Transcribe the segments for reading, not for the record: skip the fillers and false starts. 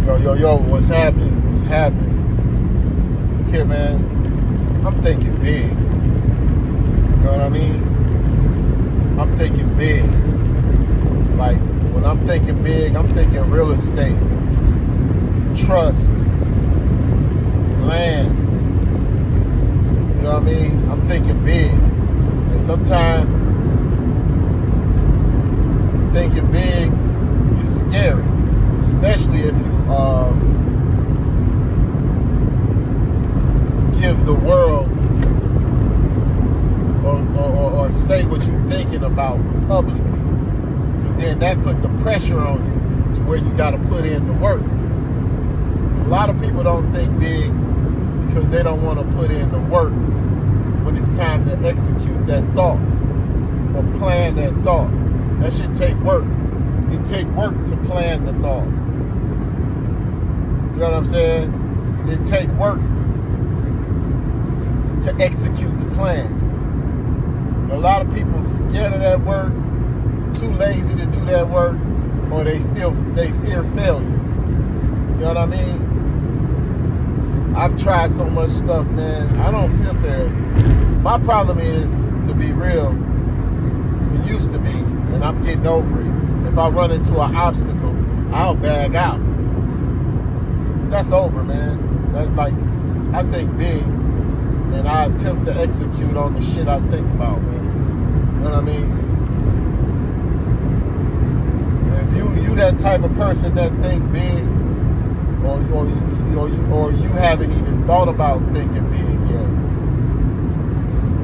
Yo, what's happening? What's happening? Okay, man, I'm thinking big. You know what I mean? I'm thinking big. Like, when I'm thinking big, I'm thinking real estate, trust, land. You know what I mean? I'm thinking big. And sometimes thinking big is scary, especially if you give the world or say what you're thinking about publicly, because then that put the pressure on you to where you got to put in the work. So a lot of people don't think big because they don't want to put in the work when it's time to execute that thought or plan that thought. That should take work. It take work to plan the thought. You know what I'm saying? It take work to execute the plan. A lot of people scared of that work, too lazy to do that work, or they fear failure. You know what I mean? I've tried so much stuff, man. I don't fear failure. My problem is, to be real, it used to be, and I'm getting over it. If I run into an obstacle, I'll bag out. That's over, man. That's like, I think big, and I attempt to execute on the shit I think about, man. You know what I mean? If you that type of person that think big, or you haven't even thought about thinking big yet.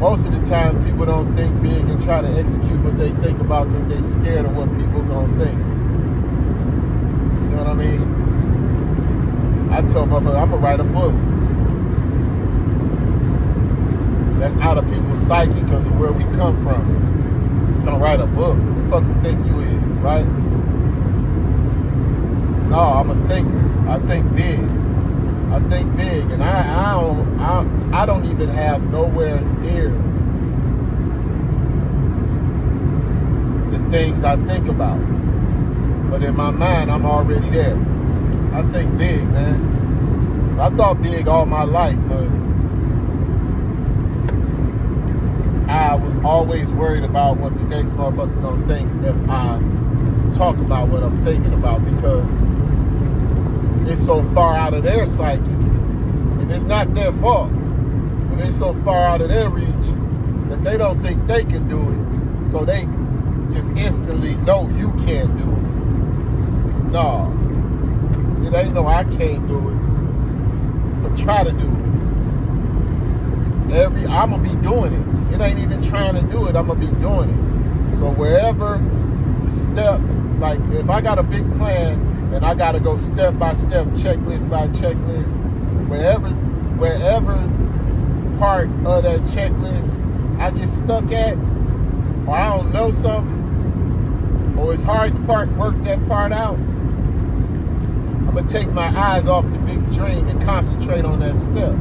Most of the time, people don't think big and try to execute what they think about because they're scared of what people are gonna think. You know what I mean? I tell motherfuckers, I'm gonna write a book that's out of people's psyche because of where we come from. You don't write a book. Who the fuck you think you is, right? No, I'm a thinker. I think big. I think big, and I don't even have nowhere near the things I think about. But in my mind, I'm already there. I think big, man. I thought big all my life, but I was always worried about what the next motherfucker gonna think if I talk about what I'm thinking about, because it's so far out of their psyche, and it's not their fault, but it's so far out of their reach that they don't think they can do it, so they just instantly know you can't do it. No, it ain't no I can't do it, but try to do it. I'm gonna be doing it. It ain't even trying to do it, I'm gonna be doing it. So wherever step, like if I got a big plan, and I gotta go step by step, checklist by checklist. Wherever part of that checklist I get stuck at, or I don't know something, or it's hard to work that part out, I'm gonna take my eyes off the big dream and concentrate on that step,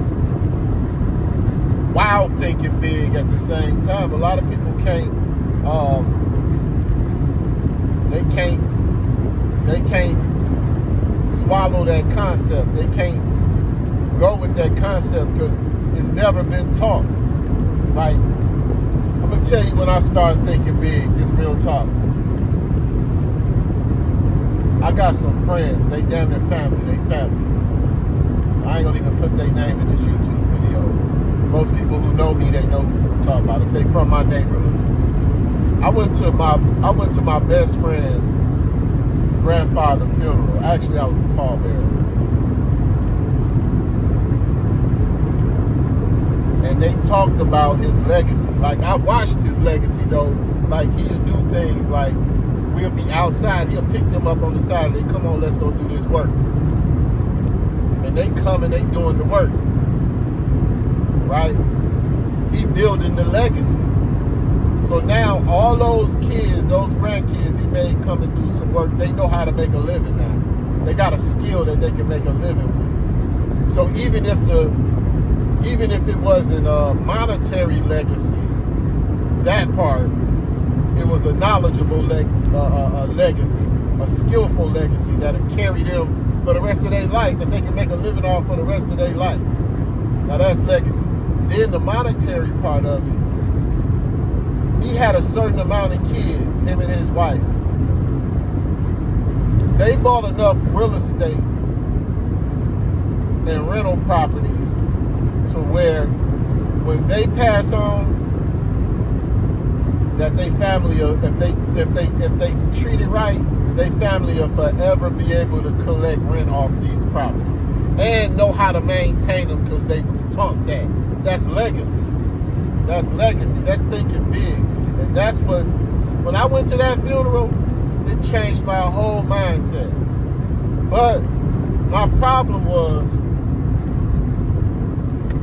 while thinking big at the same time. A lot of people can't swallow that concept. They can't go with that concept because it's never been taught. Like, I'm gonna tell you when I started thinking big, this real talk. I got some friends, they damn near family, they family. I ain't gonna even put their name in this YouTube video. Most people who know me, they know who I'm talking about, if they from my neighborhood. I went to my best friend's grandfather's funeral. Actually, I was a pallbearer. And they talked about his legacy. Like, I watched his legacy, though. Like, he'll do things like, we'll be outside, he'll pick them up on the side, they come on, let's go do this work. And they come and they doing the work. Right? He building the legacy. So now all those kids, those grandkids he made come and do some work, they know how to make a living now. They got a skill that they can make a living with. So even if it wasn't a monetary legacy, that part, it was a knowledgeable legacy, a skillful legacy that'll carry them for the rest of their life, that they can make a living off for the rest of their life. Now that's legacy. Then the monetary part of it, he had a certain amount of kids, him and his wife. They bought enough real estate and rental properties to where when they pass on, that they family, if they treat it right, they family will forever be able to collect rent off these properties and know how to maintain them because they was taught that. That's legacy. That's legacy. That's thinking big. And that's what, when I went to that funeral, it changed my whole mindset. But my problem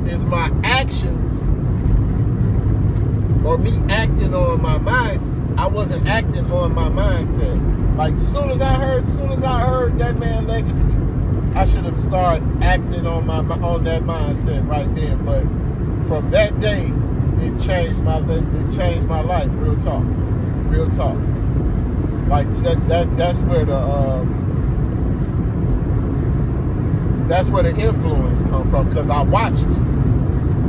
is my actions, or me acting on my mindset. I wasn't acting on my mindset. Like soon as I heard that man legacy, I should have started acting on that mindset right then. But from that day, it changed my life. Real talk. Like that's where the influence come from, because I watched it.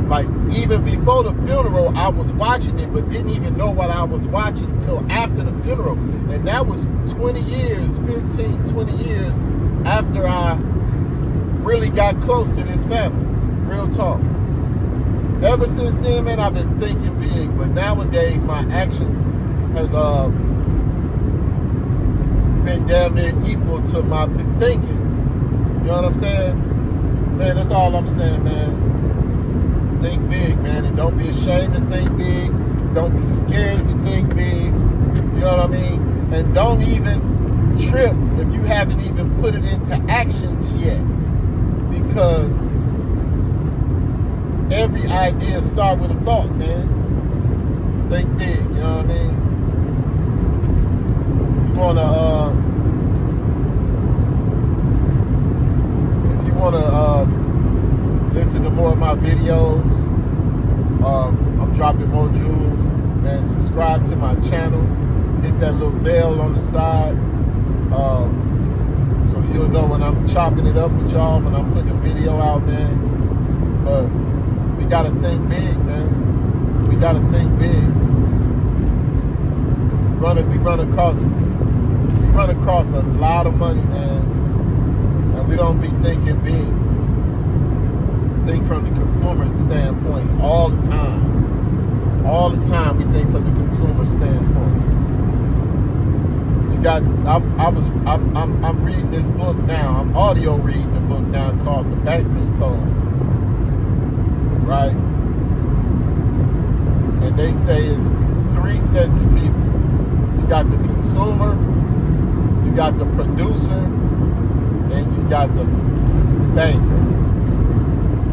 Like even before the funeral, I was watching it, but didn't even know what I was watching till after the funeral. And that was 20 years after I really got close to this family. Real talk. Ever since then, man, I've been thinking big, but nowadays my actions has been damn near equal to my thinking. You know what I'm saying? Man, that's all I'm saying, man. Think big, man, and don't be ashamed to think big. Don't be scared to think big. You know what I mean? And don't even trip if you haven't even put it into actions yet, because every idea starts with a thought, man. Think big, you know what I mean? If you wanna listen to more of my videos, I'm dropping more jewels, man. Subscribe to my channel, hit that little bell on the side, so you'll know when I'm chopping it up with y'all, when I'm putting a video out, man. But we gotta think big, man. We gotta think big. We run across a lot of money, man, and we don't be thinking big. Think from the consumer standpoint all the time. All the time we think from the consumer standpoint. I'm reading this book now. I'm audio reading a book now called The Banker's Code. Right? And they say it's 3 sets of people. You got the consumer, you got the producer, and you got the banker.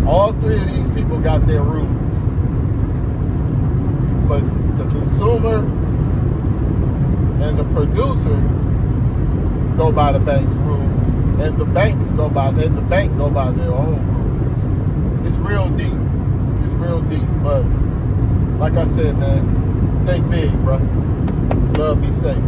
All 3 of these people got their rules. But the consumer and the producer go by the bank's rules, and the bank go by their own rules. It's real deep. It's real deep. But like I said, man, think big, bro. Love, be safe.